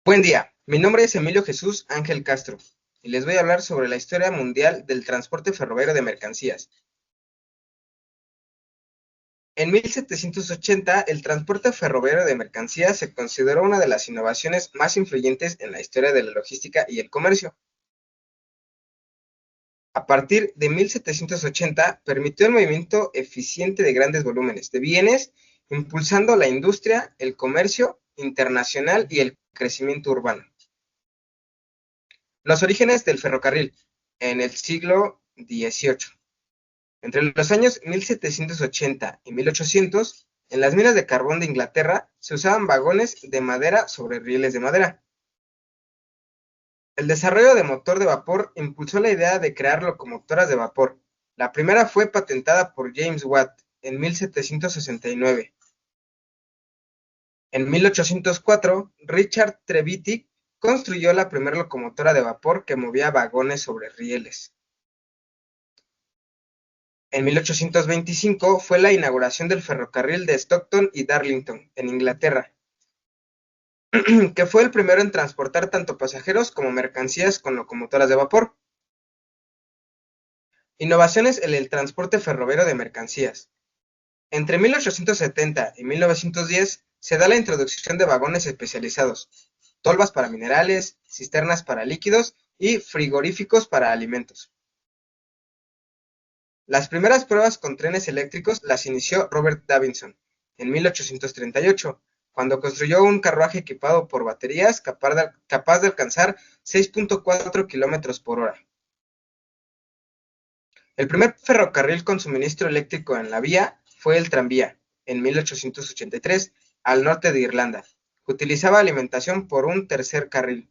Buen día, mi nombre es Emilio Jesús Ángel Castro y les voy a hablar sobre la historia mundial del transporte ferroviario de mercancías. En 1780, el transporte ferroviario de mercancías se consideró una de las innovaciones más influyentes en la historia de la logística y el comercio. A partir de 1780, permitió el movimiento eficiente de grandes volúmenes de bienes, impulsando la industria, el comercio internacional y el crecimiento urbano. Los orígenes del ferrocarril en el siglo XVIII. Entre los años 1780 y 1800, en las minas de carbón de Inglaterra se usaban vagones de madera sobre rieles de madera. El desarrollo de motor de vapor impulsó la idea de crear locomotoras de vapor. La primera fue patentada por James Watt en 1769. En 1804, Richard Trevithick construyó la primera locomotora de vapor que movía vagones sobre rieles. En 1825 fue la inauguración del ferrocarril de Stockton y Darlington, en Inglaterra, que fue el primero en transportar tanto pasajeros como mercancías con locomotoras de vapor. Innovaciones en el transporte ferroviario de mercancías. Entre 1870 y 1910 se da la introducción de vagones especializados, tolvas para minerales, cisternas para líquidos y frigoríficos para alimentos. Las primeras pruebas con trenes eléctricos las inició Robert Davidson en 1838, cuando construyó un carruaje equipado por baterías capaz de alcanzar 6.4 kilómetros por hora. El primer ferrocarril con suministro eléctrico en la vía fue el tranvía, en 1883, al norte de Irlanda, que utilizaba alimentación por un tercer carril.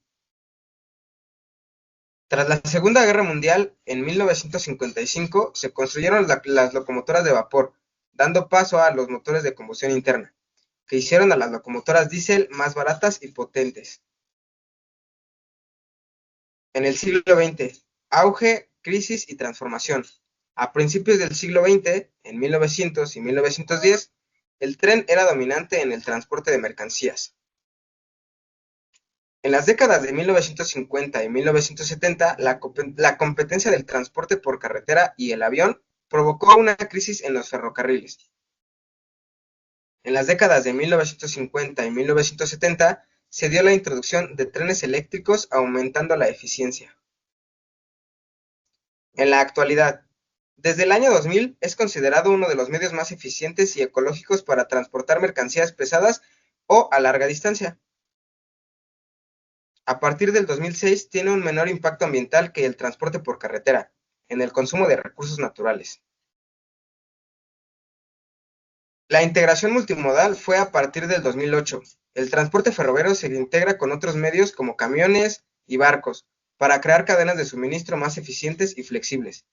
Tras la Segunda Guerra Mundial, en 1955, se construyeron las locomotoras de vapor, dando paso a los motores de combustión interna, que hicieron a las locomotoras diésel más baratas y potentes. En el siglo XX, auge, crisis y transformación. A principios del siglo XX, en 1900 y 1910, el tren era dominante en el transporte de mercancías. En las décadas de 1950 y 1970, la competencia del transporte por carretera y el avión provocó una crisis en los ferrocarriles. En las décadas de 1950 y 1970 se dio la introducción de trenes eléctricos aumentando la eficiencia. En la actualidad, desde el año 2000 es considerado uno de los medios más eficientes y ecológicos para transportar mercancías pesadas o a larga distancia. A partir del 2006 tiene un menor impacto ambiental que el transporte por carretera, en el consumo de recursos naturales. La integración multimodal fue a partir del 2008. El transporte ferroviario se integra con otros medios como camiones y barcos para crear cadenas de suministro más eficientes y flexibles.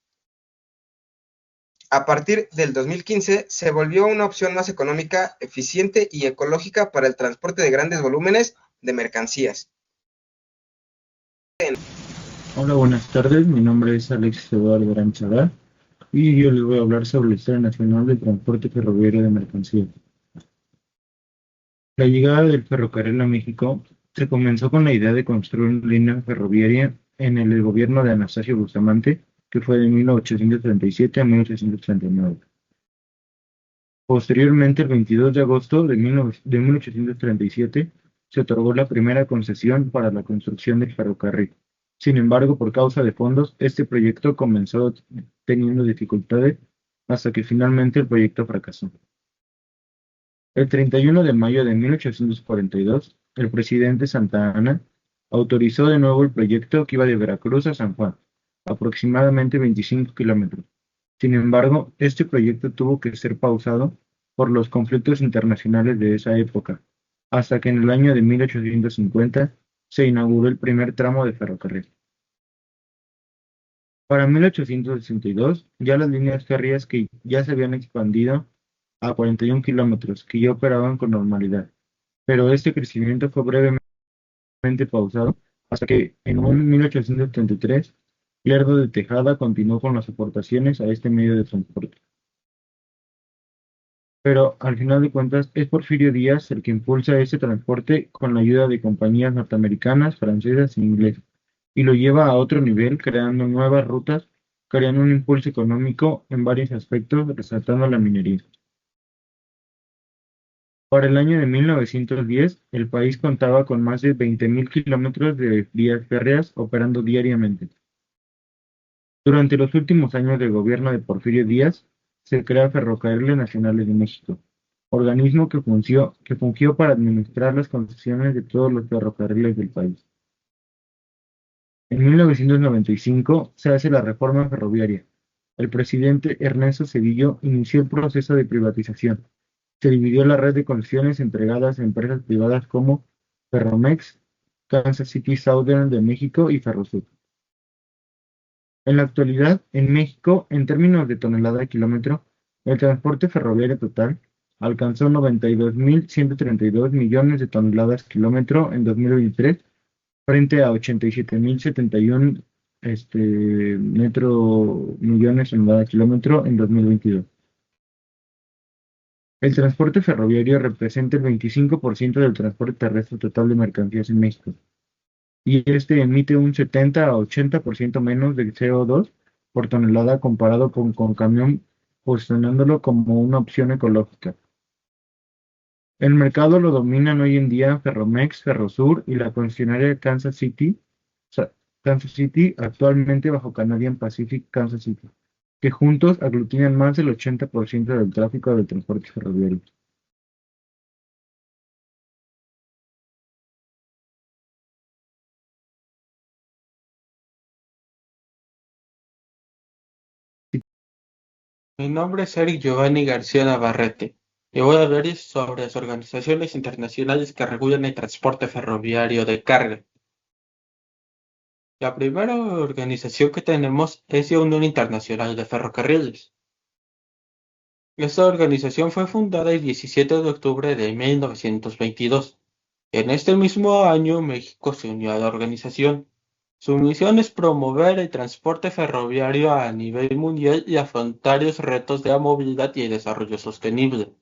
A partir del 2015 se volvió una opción más económica, eficiente y ecológica para el transporte de grandes volúmenes de mercancías. Hola, buenas tardes. Mi nombre es Alex Eduardo Aranchaga y yo les voy a hablar sobre la Historia Nacional del Transporte Ferroviario de Mercancías. La llegada del ferrocarril a México se comenzó con la idea de construir una línea ferroviaria en el gobierno de Anastasio Bustamante, que fue de 1837 a 1839. Posteriormente, el 22 de agosto de 1837, se otorgó la primera concesión para la construcción del ferrocarril. Sin embargo, por causa de fondos, este proyecto comenzó teniendo dificultades hasta que finalmente el proyecto fracasó. El 31 de mayo de 1842, el presidente Santa Anna autorizó de nuevo el proyecto que iba de Veracruz a San Juan, aproximadamente 25 kilómetros. Sin embargo, este proyecto tuvo que ser pausado por los conflictos internacionales de esa época, hasta que en el año de 1850 se inauguró el primer tramo de ferrocarril. Para 1862, ya las líneas férreas que ya se habían expandido a 41 kilómetros, que ya operaban con normalidad, pero este crecimiento fue brevemente pausado hasta que en 1833 Lerdo de Tejada continuó con las aportaciones a este medio de transporte. pero al final de cuentas es Porfirio Díaz el que impulsa ese transporte con la ayuda de compañías norteamericanas, francesas e inglesas, y lo lleva a otro nivel creando nuevas rutas, creando un impulso económico en varios aspectos, resaltando la minería. Para el año de 1910, el país contaba con más de 20.000 kilómetros de vías férreas operando diariamente. Durante los últimos años de gobierno de Porfirio Díaz, se crea Ferrocarriles Nacionales de México, organismo que fungió para administrar las concesiones de todos los ferrocarriles del país. En 1995 se hace la reforma ferroviaria. El presidente Ernesto Zedillo inició el proceso de privatización. Se dividió la red de concesiones entregadas a empresas privadas como Ferromex, Kansas City Southern de México y Ferrosur. En la actualidad, en México, en términos de tonelada kilómetro, el transporte ferroviario total alcanzó 92.132 millones de toneladas kilómetro en 2023 frente a 87.071 millones tonelada kilómetro en 2022. El transporte ferroviario representa el 25% del transporte terrestre total de mercancías en México, y este emite un 70 a 80% menos de CO2 por tonelada comparado con camión, posicionándolo como una opción ecológica. El mercado lo dominan hoy en día Ferromex, Ferrosur y la concesionaria Kansas City, actualmente bajo Canadian Pacific Kansas City, que juntos aglutinan más del 80% del tráfico del transporte ferroviario. Mi nombre es Eric Giovanni García Navarrete y voy a hablar sobre las organizaciones internacionales que regulan el transporte ferroviario de carga. La primera organización que tenemos es la Unión Internacional de Ferrocarriles. Esta organización fue fundada el 17 de octubre de 1922. En este mismo año, México se unió a la organización. Su misión es promover el transporte ferroviario a nivel mundial y afrontar los retos de la movilidad y el desarrollo sostenible.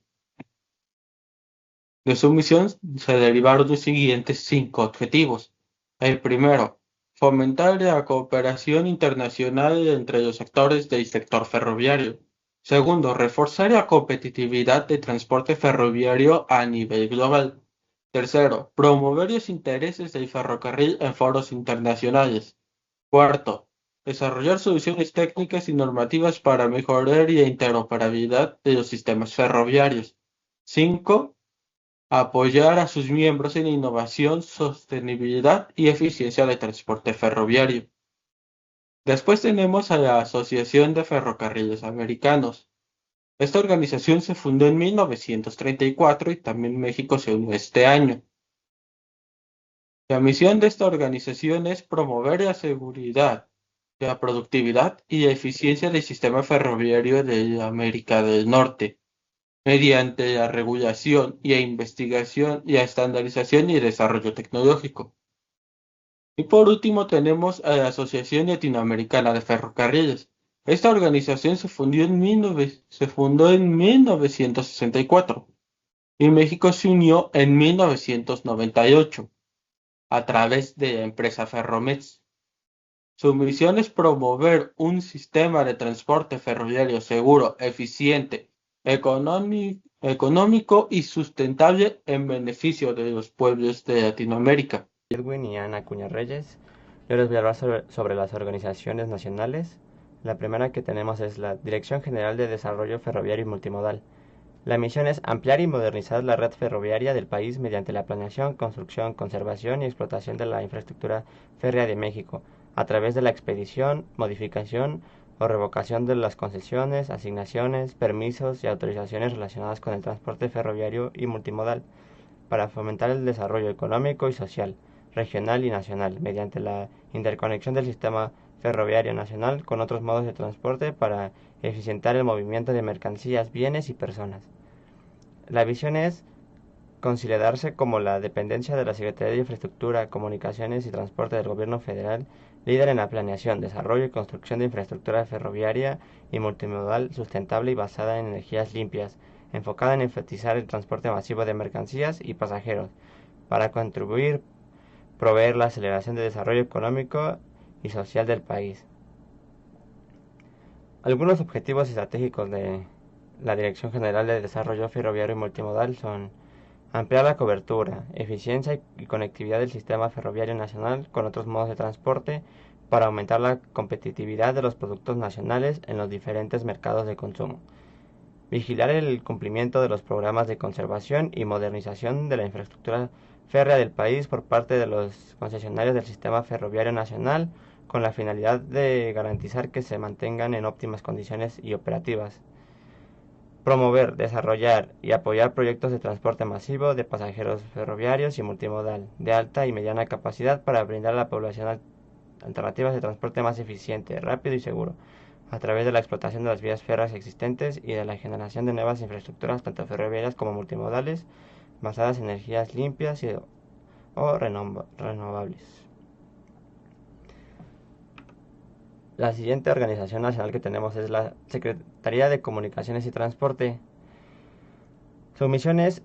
De su misión se derivaron los siguientes 5 objetivos. El primero, fomentar la cooperación internacional entre los actores del sector ferroviario. Segundo, reforzar la competitividad del transporte ferroviario a nivel global. Tercero, promover los intereses del ferrocarril en foros internacionales. Cuarto, desarrollar soluciones técnicas y normativas para mejorar la interoperabilidad de los sistemas ferroviarios. 5. Apoyar a sus miembros en innovación, sostenibilidad y eficiencia del transporte ferroviario. Después tenemos a la Asociación de Ferrocarriles Americanos. Esta organización se fundó en 1934 y también México se unió este año. La misión de esta organización es promover la seguridad, la productividad y la eficiencia del sistema ferroviario de América del Norte, mediante la regulación y la investigación y la estandarización y desarrollo tecnológico. Y por último tenemos a la Asociación Latinoamericana de Ferrocarriles. Esta organización se fundó en 1964 y México se unió en 1998 a través de la empresa Ferromex. Su misión es promover un sistema de transporte ferroviario seguro, eficiente, económico y sustentable en beneficio de los pueblos de Latinoamérica. Edwin y Ana Acuña Reyes. Yo les voy a hablar sobre las organizaciones nacionales. La primera que tenemos es la Dirección General de Desarrollo Ferroviario y Multimodal. La misión es ampliar y modernizar la red ferroviaria del país mediante la planeación, construcción, conservación y explotación de la infraestructura férrea de México, a través de la expedición, modificación o revocación de las concesiones, asignaciones, permisos y autorizaciones relacionadas con el transporte ferroviario y multimodal, para fomentar el desarrollo económico y social, regional y nacional, mediante la interconexión del sistema ferroviario nacional con otros modos de transporte para eficientar el movimiento de mercancías, bienes y personas. La visión es considerarse como la dependencia de la Secretaría de Infraestructura, Comunicaciones y Transporte del Gobierno Federal, líder en la planeación, desarrollo y construcción de infraestructura ferroviaria y multimodal sustentable y basada en energías limpias, enfocada en enfatizar el transporte masivo de mercancías y pasajeros, para contribuir, proveer la aceleración del desarrollo económico y social del país. Algunos objetivos estratégicos de la Dirección General de Desarrollo Ferroviario y Multimodal son ampliar la cobertura, eficiencia y conectividad del sistema ferroviario nacional con otros modos de transporte para aumentar la competitividad de los productos nacionales en los diferentes mercados de consumo. Vigilar el cumplimiento de los programas de conservación y modernización de la infraestructura férrea del país por parte de los concesionarios del sistema ferroviario nacional con la finalidad de garantizar que se mantengan en óptimas condiciones y operativas. Promover, desarrollar y apoyar proyectos de transporte masivo de pasajeros ferroviarios y multimodal de alta y mediana capacidad para brindar a la población alternativas de transporte más eficiente, rápido y seguro, a través de la explotación de las vías férreas existentes y de la generación de nuevas infraestructuras tanto ferroviarias como multimodales basadas en energías limpias o renovables. La siguiente organización nacional que tenemos es la Secretaría de Comunicaciones y Transporte. Su misión es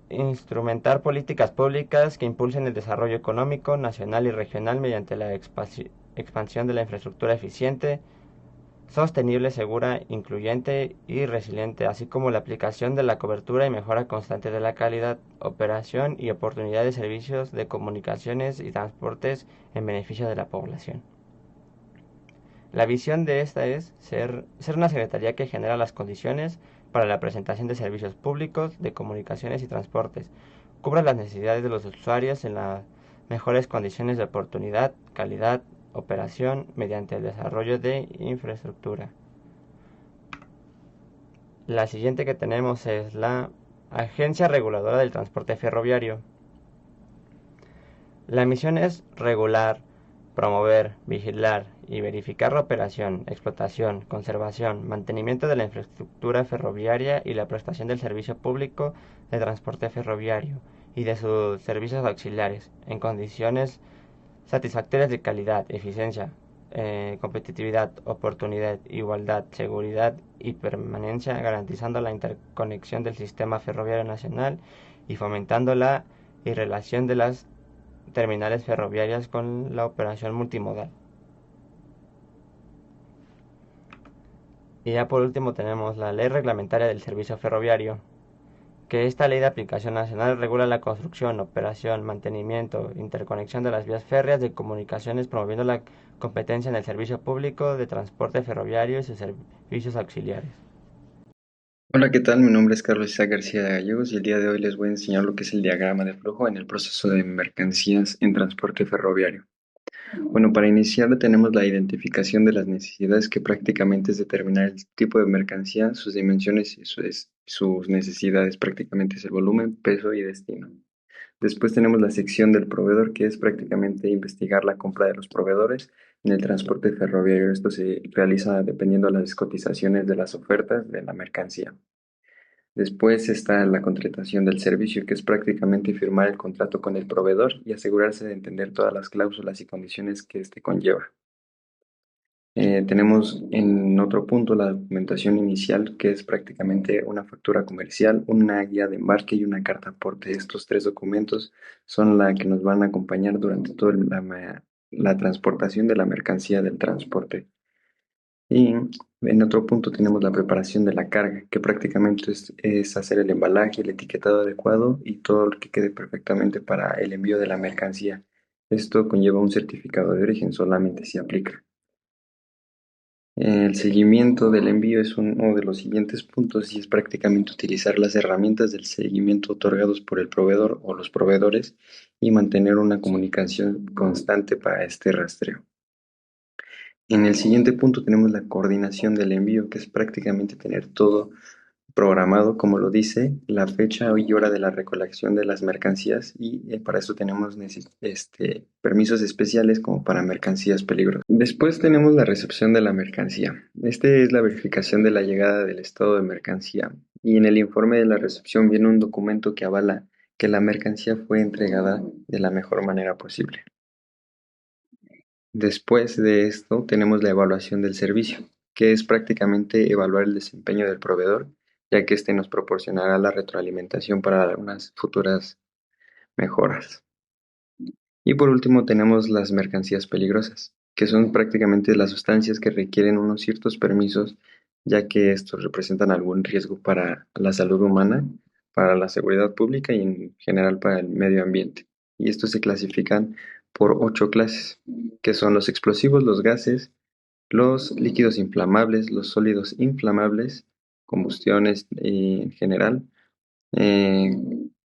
instrumentar políticas públicas que impulsen el desarrollo económico nacional y regional mediante la expansión de la infraestructura eficiente, sostenible, segura, incluyente y resiliente, así como la aplicación de la cobertura y mejora constante de la calidad, operación y oportunidad de servicios de comunicaciones y transportes en beneficio de la población. La visión de esta es ser una secretaría que genera las condiciones para la presentación de servicios públicos de comunicaciones y transportes, cubra las necesidades de los usuarios en las mejores condiciones de oportunidad, calidad, operación mediante el desarrollo de infraestructura. La siguiente que tenemos es la Agencia Reguladora del Transporte Ferroviario. La misión es regular, promover, vigilar y verificar la operación, explotación, conservación, mantenimiento de la infraestructura ferroviaria y la prestación del servicio público de transporte ferroviario y de sus servicios auxiliares en condiciones satisfactorias de calidad, eficiencia, competitividad, oportunidad, igualdad, seguridad y permanencia, garantizando la interconexión del sistema ferroviario nacional y fomentando la irrelación de las terminales ferroviarias con la operación multimodal. Y ya por último tenemos la Ley Reglamentaria del Servicio Ferroviario, que esta ley de aplicación nacional regula la construcción, operación, mantenimiento, interconexión de las vías férreas de comunicaciones, promoviendo la competencia en el servicio público de transporte ferroviario y sus servicios auxiliares. Hola, ¿qué tal? Mi nombre es Carlos Isaac García de Gallegos y el día de hoy les voy a enseñar lo que es el diagrama de flujo en el proceso de mercancías en transporte ferroviario. Bueno, para iniciar tenemos la identificación de las necesidades, que prácticamente es determinar el tipo de mercancía, sus dimensiones y sus necesidades, prácticamente es el volumen, peso y destino. Después tenemos la sección del proveedor, que es prácticamente investigar la compra de los proveedores en el transporte ferroviario. Esto se realiza dependiendo de las cotizaciones de las ofertas de la mercancía. Después está la contratación del servicio, que es prácticamente firmar el contrato con el proveedor y asegurarse de entender todas las cláusulas y condiciones que éste conlleva. Tenemos en otro punto la documentación inicial, que es prácticamente una factura comercial, una guía de embarque y una carta aporte. Estos tres documentos son la que nos van a acompañar durante toda la transportación de la mercancía del transporte. Y en otro punto tenemos la preparación de la carga, que prácticamente es hacer el embalaje, el etiquetado adecuado y todo lo que quede perfectamente para el envío de la mercancía. Esto conlleva un certificado de origen, solamente si aplica. El seguimiento del envío es uno de los siguientes puntos y es prácticamente utilizar las herramientas del seguimiento otorgados por el proveedor o los proveedores y mantener una comunicación constante para este rastreo. En el siguiente punto tenemos la coordinación del envío, que es prácticamente tener todo programado, como lo dice, la fecha y hora de la recolección de las mercancías, y para eso tenemos permisos especiales como para mercancías peligrosas. Después tenemos la recepción de la mercancía. Este es la verificación de la llegada del estado de mercancía, y en el informe de la recepción viene un documento que avala que la mercancía fue entregada de la mejor manera posible. Después de esto tenemos la evaluación del servicio, que es prácticamente evaluar el desempeño del proveedor, ya que este nos proporcionará la retroalimentación para algunas futuras mejoras. Y por último tenemos las mercancías peligrosas, que son prácticamente las sustancias que requieren unos ciertos permisos, ya que estos representan algún riesgo para la salud humana, para la seguridad pública y en general para el medio ambiente. Y estos se clasifican por 8 clases, que son los explosivos, los gases, los líquidos inflamables, los sólidos inflamables, combustiones en general, eh,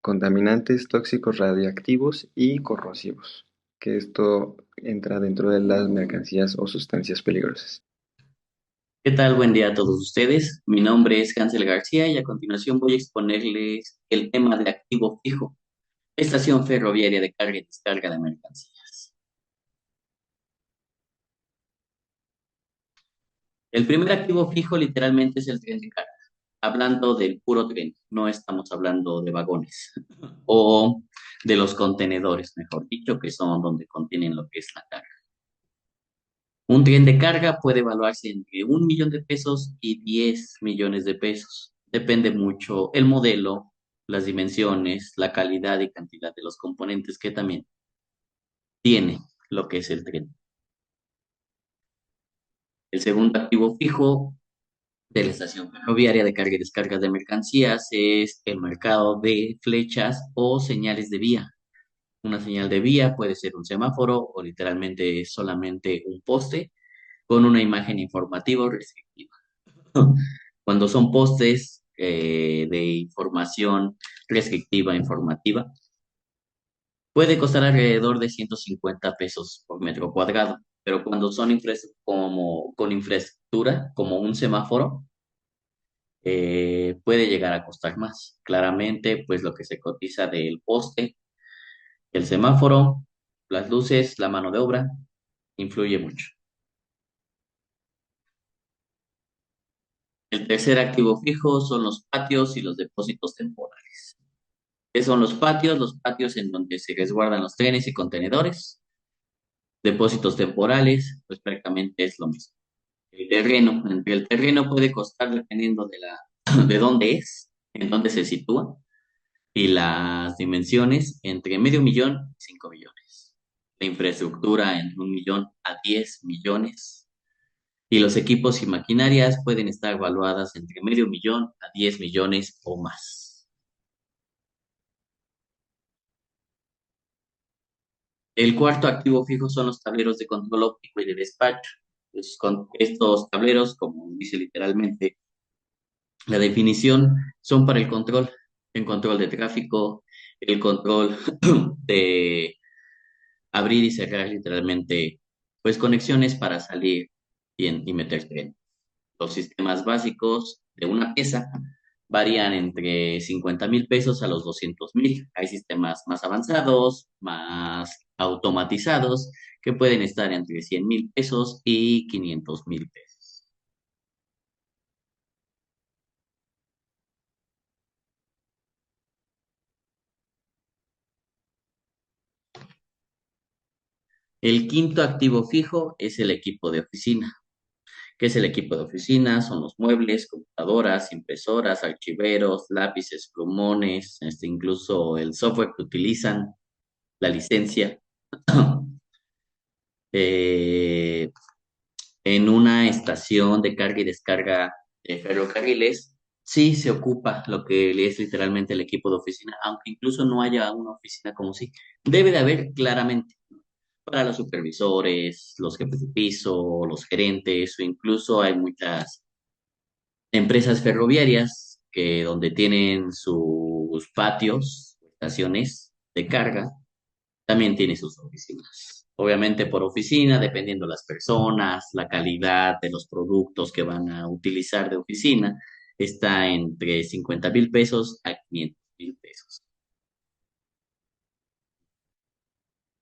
contaminantes tóxicos radiactivos y corrosivos, que esto entra dentro de las mercancías o sustancias peligrosas. ¿Qué tal? Buen día a todos ustedes. Mi nombre es Hansel García y a continuación voy a exponerles el tema de activo fijo, estación ferroviaria de carga y descarga de mercancías. El primer activo fijo literalmente es el tren de carga. Hablando del puro tren, no estamos hablando de vagones o de los contenedores, mejor dicho, que son donde contienen lo que es la carga. Un tren de carga puede evaluarse entre 1 millón de pesos y 10 millones de pesos. Depende mucho el modelo, las dimensiones, la calidad y cantidad de los componentes que también tiene lo que es el tren. El segundo activo fijo de la estación ferroviaria de carga y descarga de mercancías es el mercado de flechas o señales de vía. Una señal de vía puede ser un semáforo o literalmente solamente un poste con una imagen informativa o restrictiva. Cuando son postes de información restrictiva informativa, puede costar alrededor de 150 pesos por metro cuadrado, pero cuando son con infraestructura, como un semáforo, puede llegar a costar más. Claramente, pues lo que se cotiza del poste, el semáforo, las luces, la mano de obra, influye mucho. El tercer activo fijo son los patios y los depósitos temporales. ¿Qué son los patios? Los patios en donde se resguardan los trenes y contenedores. Depósitos temporales, pues prácticamente es lo mismo. El terreno, entre el terreno puede costar dependiendo de dónde es, en dónde se sitúa, y las dimensiones entre medio millón y 5 millones. La infraestructura entre 1 millón a 10 millones. Y los equipos y maquinarias pueden estar evaluadas entre medio millón a 10 millones o más. El cuarto activo fijo son los tableros de control óptico y de despacho. Pues con estos tableros, como dice literalmente la definición, son para el control de tráfico, el control de abrir y cerrar literalmente, pues conexiones para salir y meter tren. Los sistemas básicos de una pieza varían entre 50,000 pesos a los 200,000. Hay sistemas más avanzados, más automatizados, que pueden estar entre 100,000 pesos y 500,000 pesos. El quinto activo fijo es el equipo de oficina. ¿Qué es el equipo de oficina? Son los muebles, computadoras, impresoras, archiveros, lápices, plumones, incluso el software que utilizan, la licencia. Eh, en una estación de carga y descarga de ferrocarriles, sí se ocupa lo que es literalmente el equipo de oficina, aunque incluso no haya una oficina como sí. Debe de haber claramente para los supervisores, los jefes de piso, los gerentes, o incluso hay muchas empresas ferroviarias que donde tienen sus patios, estaciones de carga, también tiene sus oficinas. Obviamente por oficina, dependiendo las personas, la calidad de los productos que van a utilizar de oficina, está entre 50,000 pesos a 500,000 pesos.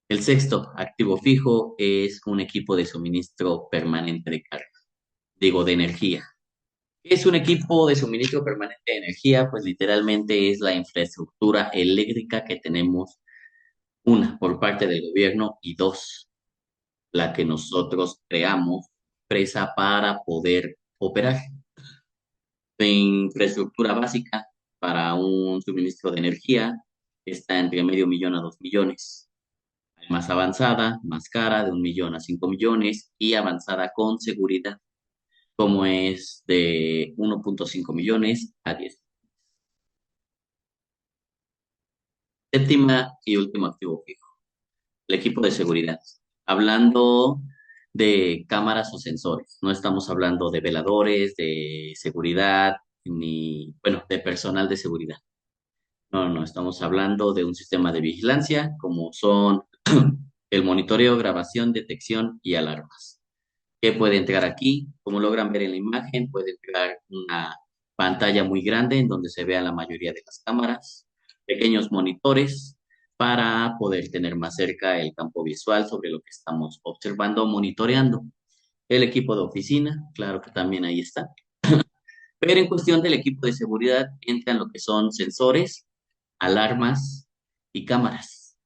El sexto activo fijo es un equipo de suministro permanente de carga, digo, de energía. ¿Qué es un equipo de suministro permanente de energía? Pues literalmente es la infraestructura eléctrica que tenemos, una, por parte del gobierno y dos, la que nosotros creamos presa para poder operar. De infraestructura básica para un suministro de energía está entre medio millón a 2 millones. Más avanzada, más cara, de 1 millón a 5 millones, y avanzada con seguridad, como es de 1,5 millones a 10. Séptima y último activo fijo, el equipo de seguridad. Hablando de cámaras o sensores, no estamos hablando de veladores, de seguridad, ni, bueno, de personal de seguridad. No, no, estamos hablando de un sistema de vigilancia como son el monitoreo, grabación, detección y alarmas. ¿Qué puede entregar aquí? Como logran ver en la imagen, puede entregar una pantalla muy grande en donde se vea la mayoría de las cámaras, pequeños monitores para poder tener más cerca el campo visual sobre lo que estamos observando o monitoreando. El equipo de oficina, claro que también ahí está. Pero en cuestión del equipo de seguridad entran lo que son sensores, alarmas y cámaras.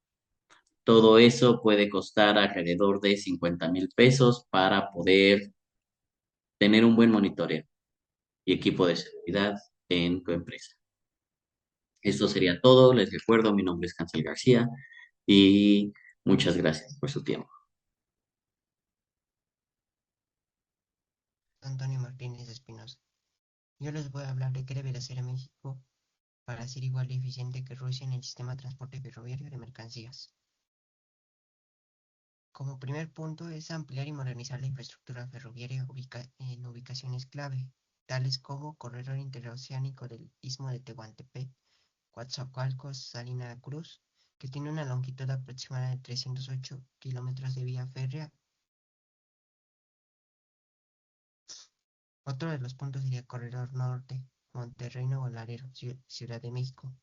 Todo eso puede costar alrededor de 50,000 pesos para poder tener un buen monitoreo y equipo de seguridad en tu empresa. Esto sería todo. Les recuerdo, mi nombre es Cancel García y muchas gracias por su tiempo. Antonio Martínez Espinosa. Yo les voy a hablar de qué debería hacer México para ser igual de eficiente que Rusia en el sistema de transporte ferroviario de mercancías. Como primer punto es ampliar y modernizar la infraestructura ferroviaria en ubicaciones clave, tales como Corredor Interoceánico del Istmo de Tehuantepec, Coatzacoalcos, Salina Cruz, que tiene una longitud aproximada de 308 kilómetros de vía férrea. Otro de los puntos sería Corredor Norte, Monterrey Nuevo Laredo, Ciudad de México,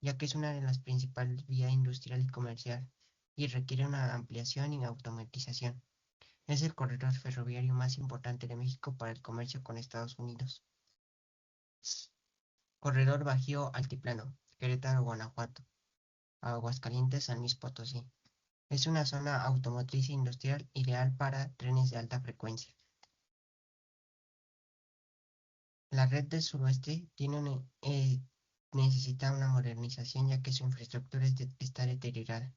ya que es una de las principales vías industrial y comercial y requiere una ampliación y automatización. Es el corredor ferroviario más importante de México para el comercio con Estados Unidos. Corredor Bajío Altiplano, Querétaro, Guanajuato, Aguascalientes, San Luis Potosí. Es una zona automotriz e industrial ideal para trenes de alta frecuencia. La red del suroeste necesita una modernización ya que su infraestructura está deteriorada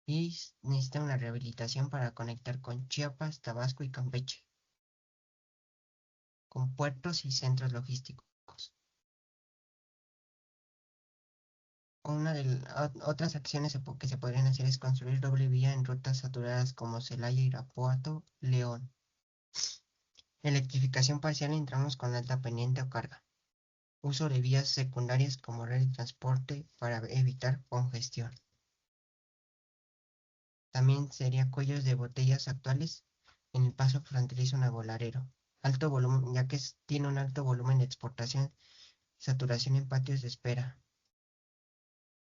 y necesita una rehabilitación para conectar con Chiapas, Tabasco y Campeche, con puertos y centros logísticos. Otras acciones que se podrían hacer es construir doble vía en rutas saturadas como Celaya, Irapuato, León. Electrificación parcial en tramos con alta pendiente o carga. Uso de vías secundarias como red de transporte para evitar congestión. También sería cuellos de botellas actuales en el paso fronterizo Nuevo Laredo. Alto volumen, ya que tiene un alto volumen de exportación, saturación en patios de espera.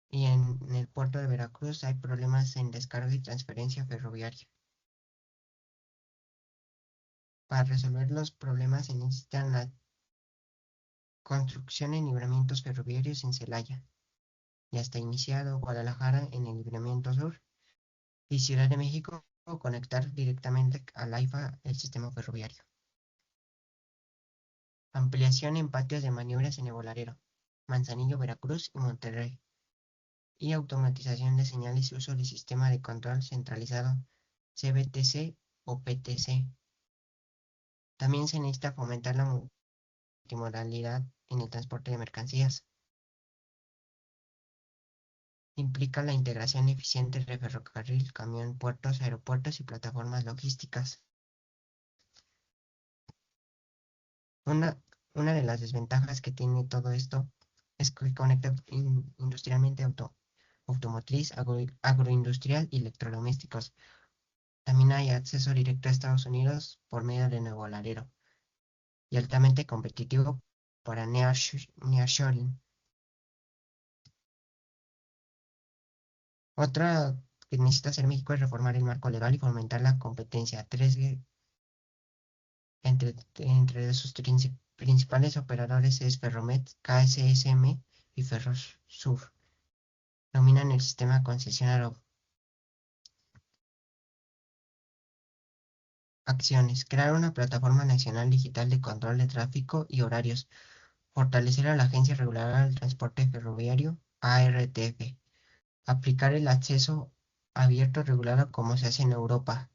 Y en el puerto de Veracruz hay problemas en descarga y transferencia ferroviaria. Para resolver los problemas se necesitan la construcción de libramientos ferroviarios en Celaya. Ya está iniciado Guadalajara en el libramiento sur y Ciudad de México conectar directamente al AIFA el sistema ferroviario. Ampliación en patios de maniobras en el Voladero, Manzanillo, Veracruz y Monterrey. Y automatización de señales y uso de sistema de control centralizado CBTC o PTC. También se necesita fomentar la multimodalidad en el transporte de mercancías. Implica la integración eficiente de ferrocarril, camión, puertos, aeropuertos y plataformas logísticas. Una de las desventajas que tiene todo esto es que conecta industrialmente automotriz, agroindustrial y electrodomésticos. También hay acceso directo a Estados Unidos por medio de Nuevo Laredo y altamente competitivo para nearshoring. Otra que necesita hacer México es reformar el marco legal y fomentar la competencia 3G entre sus principales operadores es Ferromet, KSSM y Ferrosur. Dominan el sistema concesionario. Acciones. Crear una plataforma nacional digital de control de tráfico y horarios. Fortalecer a la Agencia Reguladora del Transporte Ferroviario, ARTF. Aplicar el acceso abierto regulado como se hace en Europa.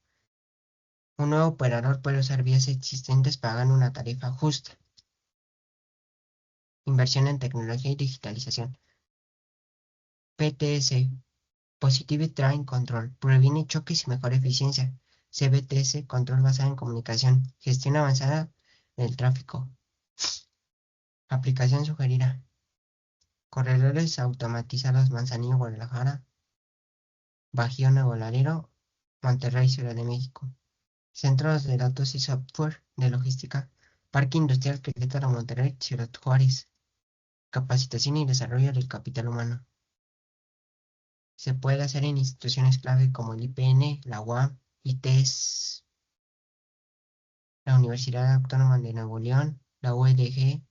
Un nuevo operador puede usar vías existentes pagando una tarifa justa. Inversión en tecnología y digitalización. PTS, Positive Train Control, previene choques y mejora eficiencia. CBTS, control basado en comunicación, gestión avanzada del tráfico. Aplicación sugerida. Corredores automatizados Manzanillo-Guadalajara, Bajío-Nuevo Laredo, Monterrey, Ciudad de México. Centros de datos y software de logística, Parque Industrial Querétaro, Monterrey, Ciudad Juárez. Capacitación y desarrollo del capital humano. Se puede hacer en instituciones clave como el IPN, la UAM, ITES, la Universidad Autónoma de Nuevo León, la UEDG.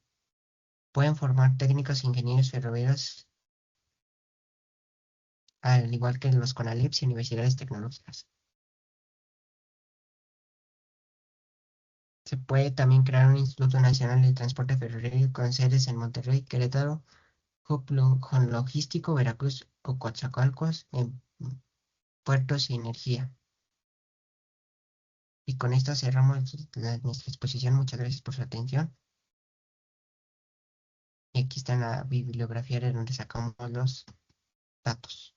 Pueden formar técnicos e ingenieros ferroviarios, al igual que los CONALEPS y universidades tecnológicas. Se puede también crear un Instituto Nacional de Transporte Ferroviario con sedes en Monterrey, Querétaro, con logístico, Veracruz o Coatzacoalcos, en puertos y energía. Y con esto cerramos nuestra exposición. Muchas gracias por su atención. Y aquí está la bibliografía de donde sacamos los datos.